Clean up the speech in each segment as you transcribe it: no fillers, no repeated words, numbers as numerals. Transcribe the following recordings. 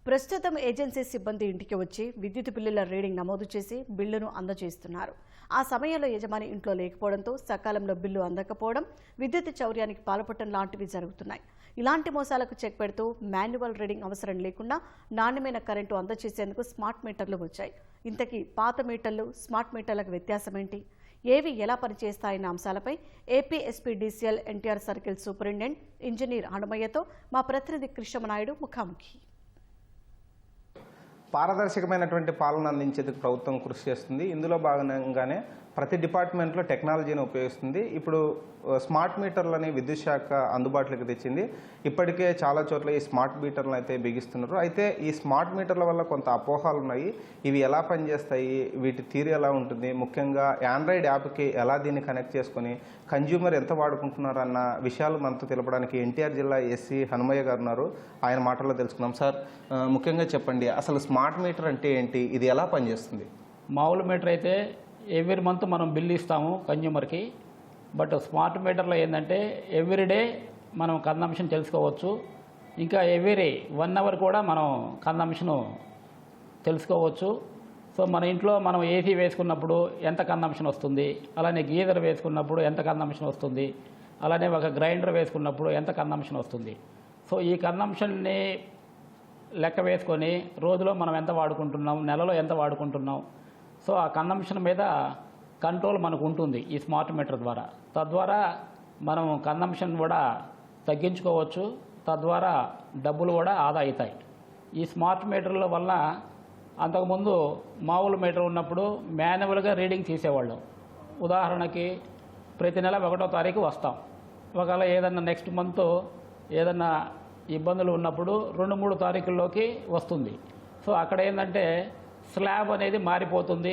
ప్రస్తుతం ఏజెన్సీ సిబ్బంది ఇంటికి వచ్చి విద్యుత్ బిల్లుల రీడింగ్ నమోదు చేసి బిల్లును అందజేస్తున్నారు. ఆ సమయంలో యజమాని ఇంట్లో లేకపోవడంతో సకాలంలో బిల్లు అందకపోవడం, విద్యుత్ చౌర్యానికి పాల్పడటం లాంటివి జరుగుతున్నాయి. ఇలాంటి మోసాలకు చెక్ పెడుతూ మాన్యువల్ రీడింగ్ అవసరం లేకుండా నాణ్యమైన కరెంటు అందజేసేందుకు స్మార్ట్ మీటర్లు వచ్చాయి. ఇంతకీ పాత మీటర్లు, స్మార్ట్ మీటర్లకు వ్యత్యాసం ఏంటి? ఏవి ఎలా పనిచేస్తాయన్న అంశాలపై AP SPDCL NTR circle superintendent engineer హనుమయ్యతో మా ప్రతినిధి కృష్ణమనాయుడు ముఖాముఖి. పారదర్శకమైనటువంటి పాలన అందించేందుకు ప్రభుత్వం కృషి చేస్తుంది. ఇందులో భాగంగానే ప్రతి డిపార్ట్మెంట్లో టెక్నాలజీని ఉపయోగిస్తుంది. ఇప్పుడు స్మార్ట్ మీటర్లని విద్యుత్ శాఖ అందుబాటులోకి తెచ్చింది. ఇప్పటికే చాలా చోట్ల ఈ స్మార్ట్ మీటర్లను అయితే బిగిస్తున్నారు. అయితే ఈ స్మార్ట్ మీటర్ల వల్ల కొంత అపోహాలు ఉన్నాయి. ఇవి ఎలా పనిచేస్తాయి, వీటి తీరు ఎలా ఉంటుంది, ముఖ్యంగా ఆండ్రాయిడ్ యాప్కి ఎలా దీన్ని కనెక్ట్ చేసుకొని కన్జ్యూమర్ ఎంత వాడుకుంటున్నారు అన్న విషయాలు మనతో తెలపడానికి ఎన్టీఆర్ జిల్లా ఎస్సీ హనుమయ్య గారు ఉన్నారు. ఆయన మాటల్లో తెలుసుకున్నాం. సార్, ముఖ్యంగా చెప్పండి, అసలు స్మార్ట్ మీటర్ అంటే ఏంటి, ఇది ఎలా పనిచేస్తుంది? మామూలు మీటర్ అయితే ఎవ్రీ మంత్ మనం బిల్ ఇస్తాము కన్జ్యూమర్కి. బట్ స్మార్ట్ మీటర్లో ఏంటంటే ఎవ్రీడే మనం కన్జంప్షన్ తెలుసుకోవచ్చు. ఇంకా ఎవ్రీ 1 అవర్ కూడా మనం కన్జంప్షను తెలుసుకోవచ్చు. సో మన ఇంట్లో మనం ఏసీ వేసుకున్నప్పుడు ఎంత కన్జంప్షన్ వస్తుంది, అలానే గీజర్ వేసుకున్నప్పుడు ఎంత కన్జంప్షన్ వస్తుంది, అలానే ఒక గ్రైండర్ వేసుకున్నప్పుడు ఎంత కన్జంప్షన్ వస్తుంది. సో ఈ కన్జంప్షన్ని లెక్క వేసుకొని రోజులో మనం ఎంత వాడుకుంటున్నాం, నెలలో ఎంత వాడుకుంటున్నాం, సో ఆ కన్జంప్షన్ మీద కంట్రోల్ మనకు ఉంటుంది ఈ స్మార్ట్ మీటర్ ద్వారా. తద్వారా మనం కన్జంప్షన్ కూడా తగ్గించుకోవచ్చు. తద్వారా డబ్బులు కూడా ఆదా అవుతాయి. ఈ స్మార్ట్ మీటర్ల వల్ల అంతకుముందు మామూలు మీటర్ ఉన్నప్పుడు మాన్యువల్గా రీడింగ్ తీసేవాళ్ళం. ఉదాహరణకి ప్రతి నెల 1వ తారీఖు వస్తాం. ఒకవేళ ఏదన్నా నెక్స్ట్ మంత్ ఏదన్నా ఇబ్బందులు ఉన్నప్పుడు 2-3 తారీఖుల్లోకి వస్తుంది. సో అక్కడ ఏంటంటే స్లాబ్ అనేది మారిపోతుంది,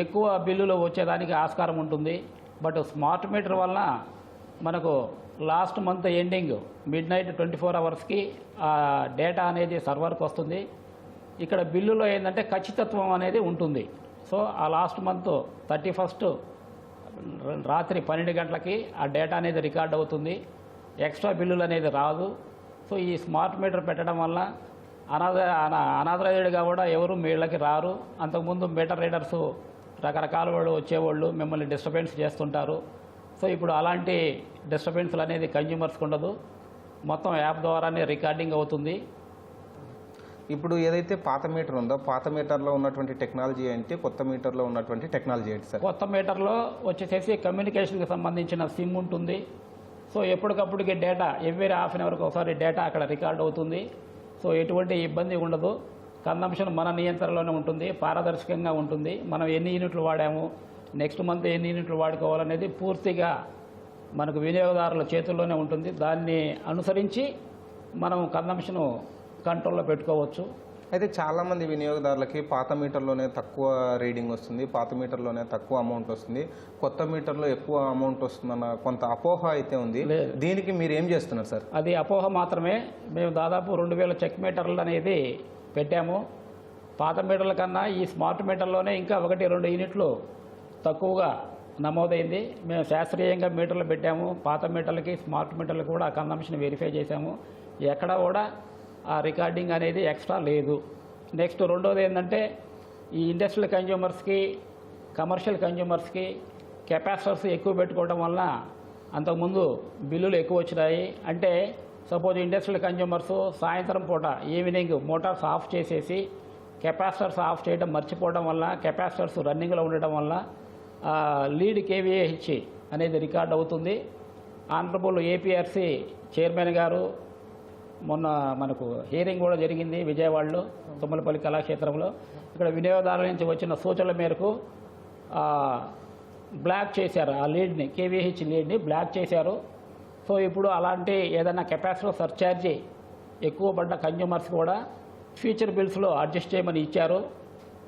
ఎక్కువ బిల్లులు వచ్చేదానికి ఆస్కారం ఉంటుంది. బట్ స్మార్ట్ మీటర్ వలన మనకు లాస్ట్ మంత్ ఎండింగ్ మిడ్నైట్ 24 అవర్స్కి ఆ డేటా అనేది సర్వర్కి వస్తుంది. ఇక్కడ బిల్లులో ఏంటంటే ఖచ్చితత్వం అనేది ఉంటుంది. సో ఆ లాస్ట్ మంత్ 31st రాత్రి 12 గంటలకి ఆ డేటా అనేది రికార్డ్ అవుతుంది. ఎక్స్ట్రా బిల్లులు అనేది రాదు. సో ఈ స్మార్ట్ మీటర్ పెట్టడం వల్ల అనాథరైజ్డ్గా కూడా ఎవరు మీళ్ళకి రారు. అంతకుముందు మీటర్ రీడర్సు రకరకాల వాళ్ళు వచ్చేవాళ్ళు మిమ్మల్ని డిస్టర్బెన్స్ చేస్తుంటారు. సో ఇప్పుడు అలాంటి డిస్టర్బెన్స్లు అనేది కన్జ్యూమర్స్కి ఉండదు. మొత్తం యాప్ ద్వారానే రికార్డింగ్ అవుతుంది. ఇప్పుడు ఏదైతే పాత మీటర్ ఉందో, పాత మీటర్లో ఉన్నటువంటి టెక్నాలజీ ఏంటి, కొత్త మీటర్లో ఉన్నటువంటి టెక్నాలజీ ఏంటి సార్? కొత్త మీటర్లో వచ్చేసేసి కమ్యూనికేషన్కి సంబంధించిన సిమ్ ఉంటుంది. సో ఎప్పటికప్పుడుకి డేటా ఎవ్రీ హాఫ్ అన్ అవర్కి ఒకసారి డేటా అక్కడ రికార్డ్ అవుతుంది. సో ఎటువంటి ఇబ్బంది ఉండదు. కన్జంప్షన్ మన నియంత్రణలోనే ఉంటుంది, పారదర్శకంగా ఉంటుంది. మనం ఎన్ని యూనిట్లు వాడాము, నెక్స్ట్ మంత్ ఎన్ని యూనిట్లు వాడుకోవాలనేది పూర్తిగా మనకు వినియోగదారుల చేతుల్లోనే ఉంటుంది. దాన్ని అనుసరించి మనం కన్జంప్షను కంట్రోల్లో పెట్టుకోవచ్చు. అయితే చాలామంది వినియోగదారులకి పాత మీటర్లోనే తక్కువ రీడింగ్ వస్తుంది, పాత మీటర్లోనే తక్కువ అమౌంట్ వస్తుంది, కొత్త మీటర్లో ఎక్కువ అమౌంట్ వస్తుందన్న కొంత అపోహ అయితే ఉంది. దీనికి మీరు ఏం చేస్తున్నారు సార్? అది అపోహ మాత్రమే. మేము దాదాపు 2000 చెక్ మీటర్లు అనేది పెట్టాము. పాత మీటర్ల కన్నా ఈ స్మార్ట్ మీటర్లోనే ఇంకా 1-2 యూనిట్లు తక్కువగా నమోదైంది. మేము శాస్త్రీయంగా మీటర్లు పెట్టాము. పాత మీటర్లకి స్మార్ట్ మీటర్లకు కూడా ఆ కన్జంప్షన్ వెరిఫై చేశాము. ఎక్కడా కూడా ఆ రికార్డింగ్ అనేది ఎక్స్ట్రా లేదు. నెక్స్ట్ రెండోది ఏంటంటే ఈ ఇండస్ట్రియల్ కన్జ్యూమర్స్కి, కమర్షియల్ కన్జ్యూమర్స్కి కెపాసిటర్స్ ఎక్కువ పెట్టుకోవడం వల్ల అంతకుముందు బిల్లులు ఎక్కువ వచ్చినాయి. అంటే సపోజ్ ఇండస్ట్రియల్ కన్జ్యూమర్స్ సాయంత్రం పూట ఈవినింగ్ మోటార్స్ ఆఫ్ చేసేసి కెపాసిటర్స్ ఆఫ్ చేయడం మర్చిపోవడం వల్ల, కెపాసిటర్స్ రన్నింగ్లో ఉండడం వల్ల లీడ్ కేవీఏహెచ్ అనేది రికార్డ్ అవుతుంది. ఆనరబుల్ ఏపీఆర్సీ చైర్మన్ గారు మొన్న మనకు హియరింగ్ కూడా జరిగింది విజయవాడలో, తుమ్మలపల్లి కళాక్షేత్రంలో. ఇక్కడ వినియోగదారుల నుంచి వచ్చిన సూచనల మేరకు బ్లాక్ చేశారు. ఆ లీడ్ని, కేవీహెచ్ లీడ్ని బ్లాక్ చేశారు. సో ఇప్పుడు అలాంటి ఏదైనా కెపాసిటర్ సర్ఛార్జీ ఎక్కువ పడ్డ కన్జ్యూమర్స్ కూడా ఫ్యూచర్ బిల్స్లో అడ్జస్ట్ చేయమని ఇచ్చారు.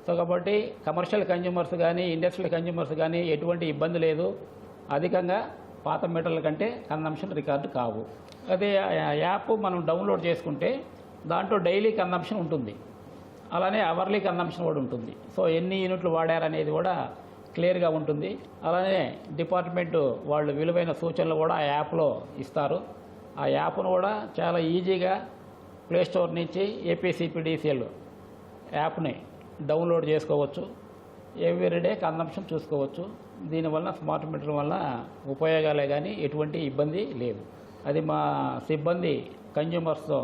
సో కాబట్టి కమర్షియల్ కన్జ్యూమర్స్ కానీ, ఇండస్ట్రియల్ కన్జ్యూమర్స్ కానీ ఎటువంటి ఇబ్బంది లేదు. అధికంగా పాత మీటర్ల కంటే కన్జంప్షన్ రికార్డు కావు. అదే యాప్ మనం డౌన్లోడ్ చేసుకుంటే దాంట్లో డైలీ కన్జంప్షన్ ఉంటుంది, అలానే అవర్లీ కన్జంప్షన్ కూడా ఉంటుంది. సో ఎన్ని యూనిట్లు వాడారనేది కూడా క్లియర్గా ఉంటుంది. అలానే డిపార్ట్మెంటు వాళ్ళు విలువైన సూచనలు కూడా ఆ యాప్లో ఇస్తారు. ఆ యాప్ను కూడా చాలా ఈజీగా ప్లేస్టోర్ నుంచి ఏపీసీపీడీసీఎల్ యాప్ని డౌన్లోడ్ చేసుకోవచ్చు. ఎవ్రీడే కన్సంప్షన్ చూసుకోవచ్చు. దీనివల్ల స్మార్ట్ మీటర్ వల్ల ఉపయోగాలే కానీ ఎటువంటి ఇబ్బంది లేదు. అది మా సిబ్బంది కన్జ్యూమర్స్తో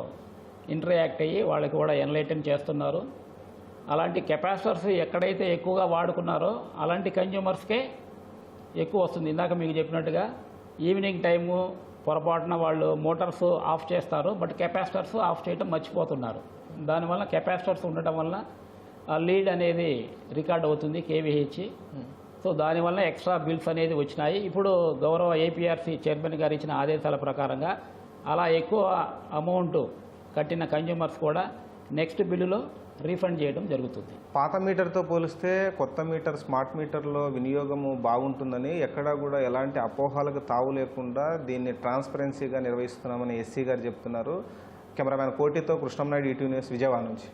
ఇంటరాక్ట్ అయ్యి వాళ్ళకి కూడా ఎన్లైటన్ చేస్తున్నారు. అలాంటి కెపాసిటర్స్ ఎక్కడైతే ఎక్కువగా వాడుకున్నారో అలాంటి కన్జ్యూమర్స్కే ఎక్కువ వస్తుంది. ఇందాక మీకు చెప్పినట్టుగా ఈవినింగ్ టైము పొరపాటున వాళ్ళు మోటార్స్ ఆఫ్ చేస్తారు, బట్ కెపాసిటర్స్ ఆఫ్ చేయడం మర్చిపోతున్నారు. దానివల్ల కెపాసిటర్స్ ఉండటం వల్ల ఆ లీడ్ అనేది రికార్డ్ అవుతుంది కేవీహెచ్. సో దానివల్ల ఎక్స్ట్రా బిల్స్ అనేది వచ్చినాయి. ఇప్పుడు గౌరవ ఏపీఆర్సీ చైర్మన్ గారు ఇచ్చిన ఆదేశాల ప్రకారంగా అలా ఎక్కువ అమౌంట్ కట్టిన కన్జ్యూమర్స్ కూడా నెక్స్ట్ బిల్లులో రీఫండ్ చేయడం జరుగుతుంది. పాత మీటర్తో పోలిస్తే కొత్త మీటర్ స్మార్ట్ మీటర్లో వినియోగము బాగుంటుందని ఎక్కడా కూడా ఎలాంటి అపోహలకు తావు లేకుండా దీన్ని ట్రాన్స్పరెన్సీగా నిర్వహిస్తున్నామని ఎస్సీ గారు చెప్తున్నారు. కెమెరామ్యాన్ కోటితో కృష్ణంనాయుడు, ఈటీవీ న్యూస్, విజయవాడ నుంచి.